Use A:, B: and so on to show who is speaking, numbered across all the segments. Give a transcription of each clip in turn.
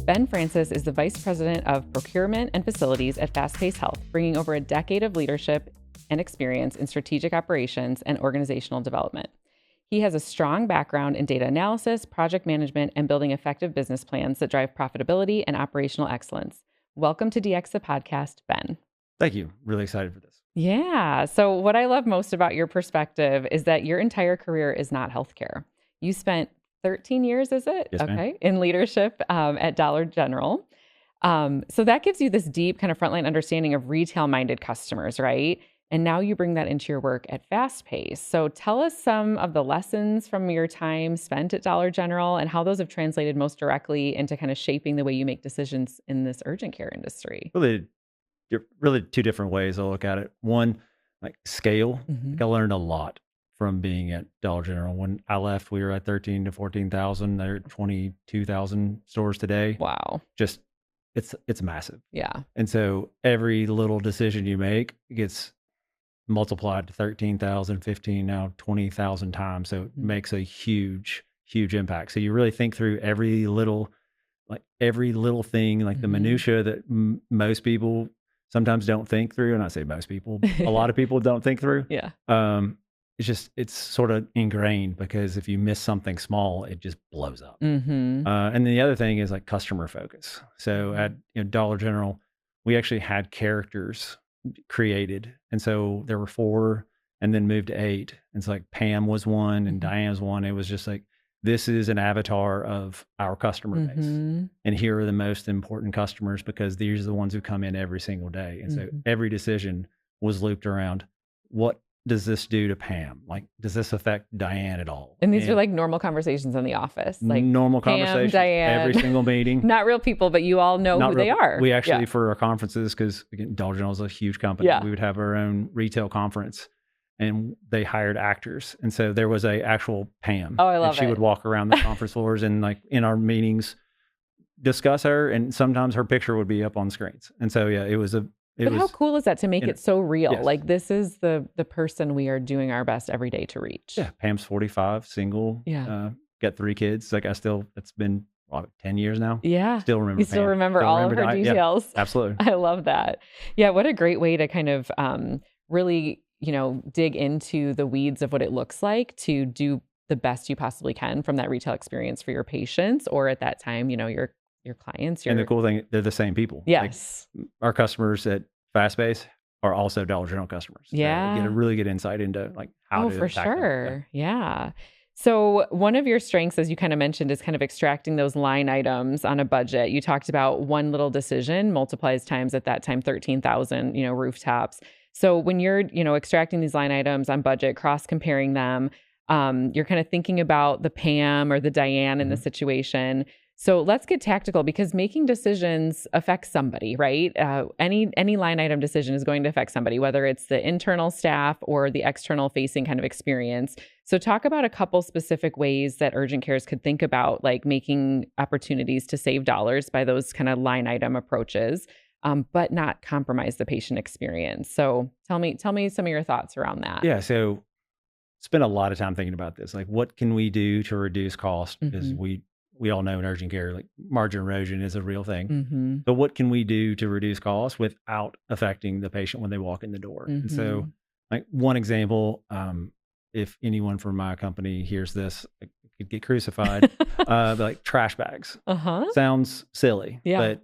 A: Ben Francis is the Vice President of Procurement and Facilities at Fast Pace Health, bringing over a decade of leadership and experience in strategic operations and organizational development. He has a strong background in data analysis, project management, and building effective business plans that drive profitability and operational excellence. Welcome to DX the Podcast, Ben.
B: Thank you. Really excited for this.
A: Yeah. So what I love most about your perspective is that your entire career is not healthcare. You spent 13 years, is it?
B: Yes, ma'am.
A: Okay. In leadership at Dollar General. So that gives you this deep kind of frontline understanding of retail-minded customers, right? And now you bring that into your work at Fast Pace. So tell us some of the lessons from your time spent at Dollar General and how those have translated most directly into kind of shaping the way you make decisions in this urgent care industry.
B: Really two different ways I look at it. One, like scale.
A: Mhm.
B: I learned a lot from being at Dollar General. When I left, we were at 13 to 14,000. They're at 22,000 stores today.
A: Wow.
B: Just it's massive.
A: Yeah.
B: And so every little decision you make gets multiplied to 13,000, 15, now 20,000 times. So it makes a huge impact. So you really think through every little thing, like the minutia that most people sometimes don't think through. And I say most people, a lot of people don't think through.
A: Yeah.
B: It's sort of ingrained because if you miss something small, it just blows up.
A: Mm-hmm.
B: And then the other thing is like customer focus. So at Dollar General, we actually had characters created. And so there were 4 and then moved to 8. And so like Pam was one and Diane was one. It was just like, this is an avatar of our customer base. And here are the most important customers because these are the ones who come in every single day. And so every decision was looped around, what does this do to Pam? Like, does this affect Diane at all?
A: And these are like normal conversations in the office. Like
B: normal
A: Pam,
B: conversations,
A: Diane.
B: every single meeting.
A: Not real people, but you all know who they are.
B: We actually, for our conferences, because again, Dollar General is a huge company, we would have our own retail conference. And they hired actors. And so there was a actual Pam.
A: Oh, I love
B: it. She would walk around the conference floors and like in our meetings, discuss her. And sometimes her picture would be up on screens. And so, yeah,
A: But how cool is that to make it so real?
B: Yes.
A: Like this is the person we are doing our best every day to reach.
B: Yeah. Pam's 45, single.
A: Yeah.
B: Got 3 kids. Like it's been 10 years now.
A: Yeah.
B: Still remember
A: You still remember all of her details.
B: Yeah, absolutely.
A: I love that. Yeah. What a great way to kind of really, dig into the weeds of what it looks like to do the best you possibly can from that retail experience for your patients or at that time, your clients.
B: And the cool thing, they're the same people.
A: Yes.
B: Like our customers at Fast Pace are also Dollar General customers.
A: Yeah.
B: So get a really good insight into like how to
A: for
B: attack them.
A: sure. Yeah. So one of your strengths, as you kind of mentioned, is kind of extracting those line items on a budget. You talked about one little decision multiplies times at that time 13,000, rooftops. So when you're, extracting these line items on budget, cross-comparing them, you're kind of thinking about the Pam or the Diane in the situation. So let's get tactical because making decisions affects somebody, right? Any line item decision is going to affect somebody, whether it's the internal staff or the external facing kind of experience. So talk about a couple specific ways that urgent cares could think about like making opportunities to save dollars by those kind of line item approaches. But not compromise the patient experience. So tell me some of your thoughts around that.
B: Yeah. So spend a lot of time thinking about this. Like, what can we do to reduce cost? Because we all know in urgent care, like margin erosion is a real thing. So what can we do to reduce costs without affecting the patient when they walk in the door? And so like one example, if anyone from my company hears this, I could get crucified, like trash bags. Sounds silly, but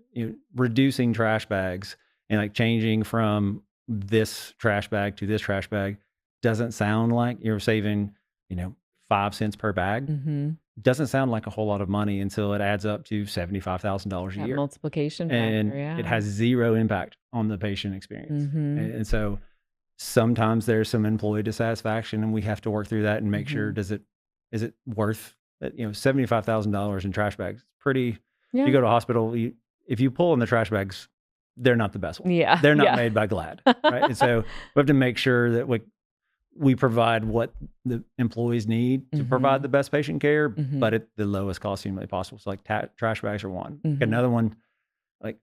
B: reducing trash bags and like changing from this trash bag to this trash bag doesn't sound like you're saving, 5 cents per bag. Doesn't sound like a whole lot of money until it adds up to $75,000 a year.
A: Multiplication factor,
B: and it has zero impact on the patient experience. And so sometimes there's some employee dissatisfaction and we have to work through that and make sure, is it worth that? $75,000 in trash bags, pretty, you go to a hospital, if you pull in the trash bags, they're not the best ones. They're not made by Glad. Right. And so we have to make sure that we provide what the employees need to provide the best patient care, but at the lowest cost humanly possible. So like trash bags are one. Another one, like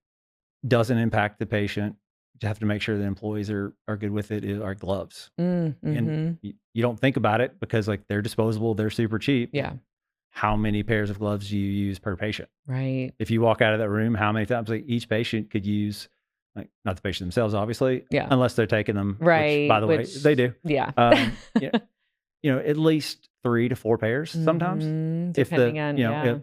B: doesn't impact the patient. You have to make sure the employees are good with it, is our gloves. And you don't think about it because like they're disposable, they're super cheap. how many pairs of gloves do you use per patient?
A: Right.
B: If you walk out of that room, how many times, like, each patient could use, like, not the patient themselves, obviously,
A: Yeah.
B: unless they're taking them, which,
A: Right.
B: by the way, they do.
A: Yeah.
B: Yeah, at least 3 to 4 pairs sometimes. If
A: Depending on,
B: if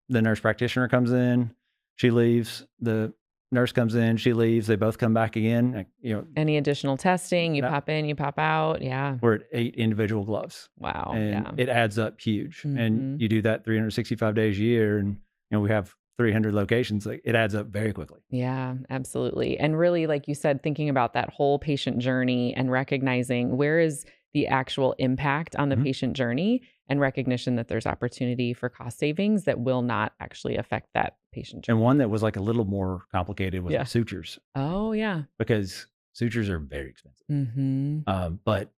B: the nurse practitioner comes in, she leaves, the nurse comes in, she leaves, they both come back again, like,
A: any additional testing, you
B: that
A: pop in, you pop out. Yeah.
B: we're at 8 individual gloves,
A: Wow.
B: and
A: Yeah.
B: it adds up huge. And
A: Mhm.
B: you do that 365 days a year, and we have 300 locations. Like, it adds up very quickly.
A: Yeah, absolutely. And really, like you said, thinking about that whole patient journey and recognizing where is the actual impact on the
B: Mhm.
A: patient journey, and recognition that there's opportunity for cost savings that will not actually affect that patient journey.
B: And one that was, like, a little more complicated was,
A: Yeah.
B: like, sutures,
A: Oh, yeah.
B: because sutures are very expensive.
A: Mm-hmm.
B: But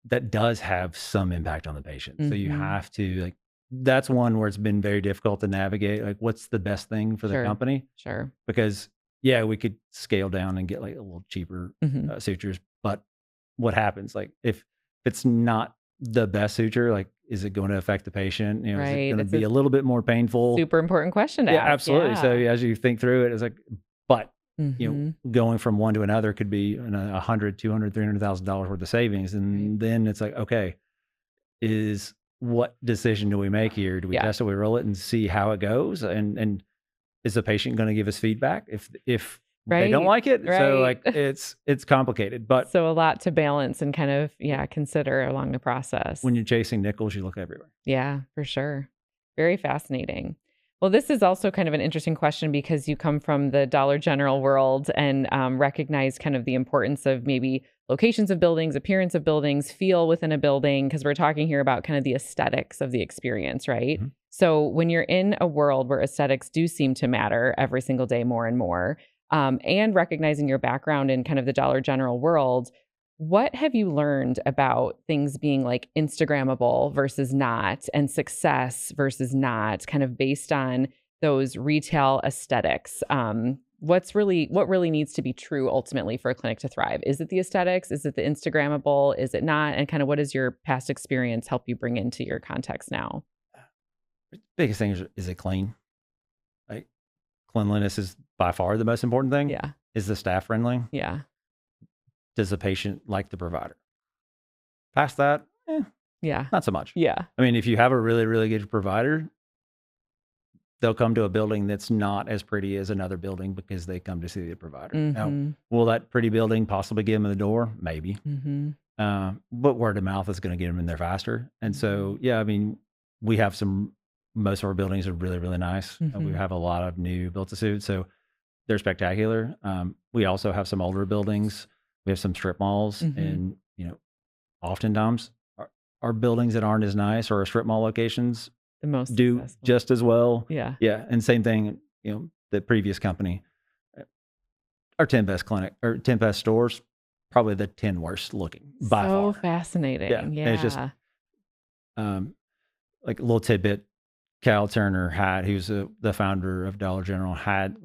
B: that does have some impact on the patient. So you
A: Mhm.
B: have to, like, that's one where it's been very difficult to navigate. Like, what's the best thing for the
A: Sure.
B: company?
A: Sure.
B: Because, yeah, we could scale down and get, like, a little cheaper
A: Mhm.
B: sutures. But what happens? Like, if it's not the best suture, like, is it going to affect the patient? Is it
A: Right.
B: going to
A: It's
B: be
A: a
B: a little bit more painful?
A: super important question to
B: Yeah,
A: ask.
B: absolutely. So
A: Yeah.
B: as you think through it, it's like, but
A: Mhm.
B: going from one to another could be $100, $200, $300,000 worth of savings, and then it's like, okay, is what decision do we make here? Do we
A: Yeah.
B: test it, we roll it, and see how it goes? And is the patient going to give us feedback if they don't
A: Right.
B: like it? So,
A: Right.
B: like, it's complicated, but
A: So a lot to balance and kind of, consider along the process.
B: when you're chasing nickels, you look everywhere.
A: Yeah, for sure. Very fascinating. Well, this is also kind of an interesting question because you come from the Dollar General world and recognize kind of the importance of maybe locations of buildings, appearance of buildings, feel within a building, because we're talking here about kind of the aesthetics of the experience, right?
B: Mhm.
A: So when you're in a world where aesthetics do seem to matter every single day more and more, and recognizing your background in kind of the Dollar General world, what have you learned about things being like Instagrammable versus not, and success versus not, kind of based on those retail aesthetics? What really needs to be true ultimately for a clinic to thrive? Is it the aesthetics? Is it the Instagrammable? Is it not? And kind of what does your past experience help you bring into your context now?
B: Biggest thing is it clean? Like, cleanliness is by far the most important thing.
A: Yeah.
B: Is the staff friendly?
A: Yeah.
B: Does the patient like the provider? Past that,
A: Yeah.
B: not so much.
A: Yeah.
B: I mean, if you have a really, really good provider, they'll come to a building that's not as pretty as another building because they come to see the provider. Now,
A: Mm-hmm.
B: will that pretty building possibly get them in the door? Maybe.
A: Mm-hmm.
B: But word of mouth is going to get them in there faster. And so, yeah, I mean, we have most of our buildings are really, really nice. We
A: Mhm.
B: have a lot of new built to suit. So they're spectacular. We also have some older buildings. We have some strip malls,
A: Mhm.
B: and oftentimes our buildings that aren't as nice or our strip mall locations
A: The most
B: do
A: successful.
B: just as well.
A: Yeah.
B: Yeah, and same thing. The previous company, our 10 best clinic or 10 best stores, probably the 10 worst looking by
A: So
B: far.
A: fascinating.
B: Yeah,
A: Yeah.
B: and it's just like a little tidbit. Cal Turner who's the founder of Dollar General, had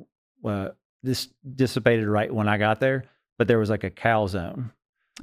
B: this dissipated right when I got there, but there was like a Cal zone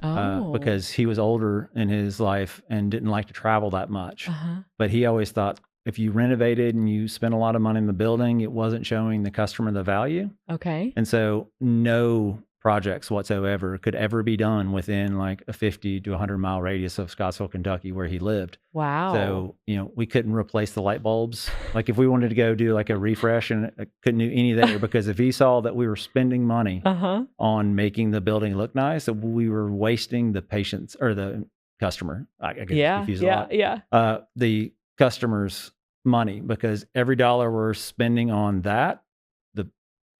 A: Oh.
B: because he was older in his life and didn't like to travel that much.
A: Uh-huh.
B: But he always thought if you renovated and you spent a lot of money in the building, it wasn't showing the customer the value.
A: Okay.
B: And so no projects whatsoever could ever be done within like a 50 to 100-mile radius of Scottsville, Kentucky, where he lived.
A: Wow.
B: So, we couldn't replace the light bulbs. Like, if we wanted to go do like a refresh, and I couldn't do any there because if he saw that we were spending money
A: Uh-huh.
B: on making the building look nice, that we were wasting the patient's or the customer. I get
A: Yeah.
B: confused a
A: Yeah.
B: lot.
A: Yeah.
B: The customer's money, because every dollar we're spending on that, the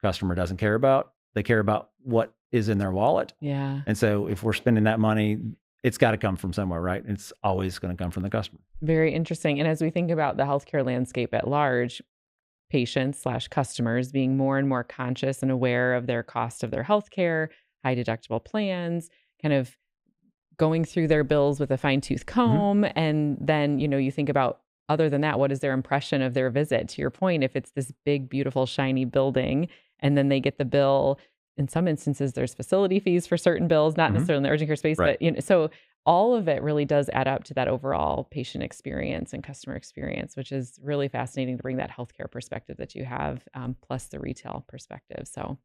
B: customer doesn't care about. They care about what is in their wallet.
A: Yeah.
B: And so if we're spending that money, it's got to come from somewhere, right? It's always going to come from the customer.
A: Very interesting. And as we think about the healthcare landscape at large, patients/customers being more and more conscious and aware of their cost of their healthcare, high deductible plans, kind of going through their bills with a fine-tooth comb. And then, you think about, other than that, what is their impression of their visit? To your point, if it's this big, beautiful, shiny building, and then they get the bill, in some instances, there's facility fees for certain bills, not necessarily in the urgent care space,
B: Right.
A: but so all of it really does add up to that overall patient experience and customer experience, which is really fascinating to bring that healthcare perspective that you have, plus the retail perspective. So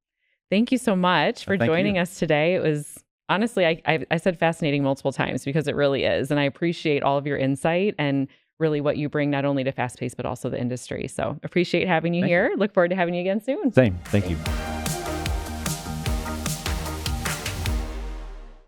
A: thank you so much for joining us today. It was honestly, I said fascinating multiple times because it really is. And I appreciate all of your insight and really what you bring not only to Fast Pace, but also the industry. So appreciate having you here. Look forward to having you again soon.
B: Same. Thank you.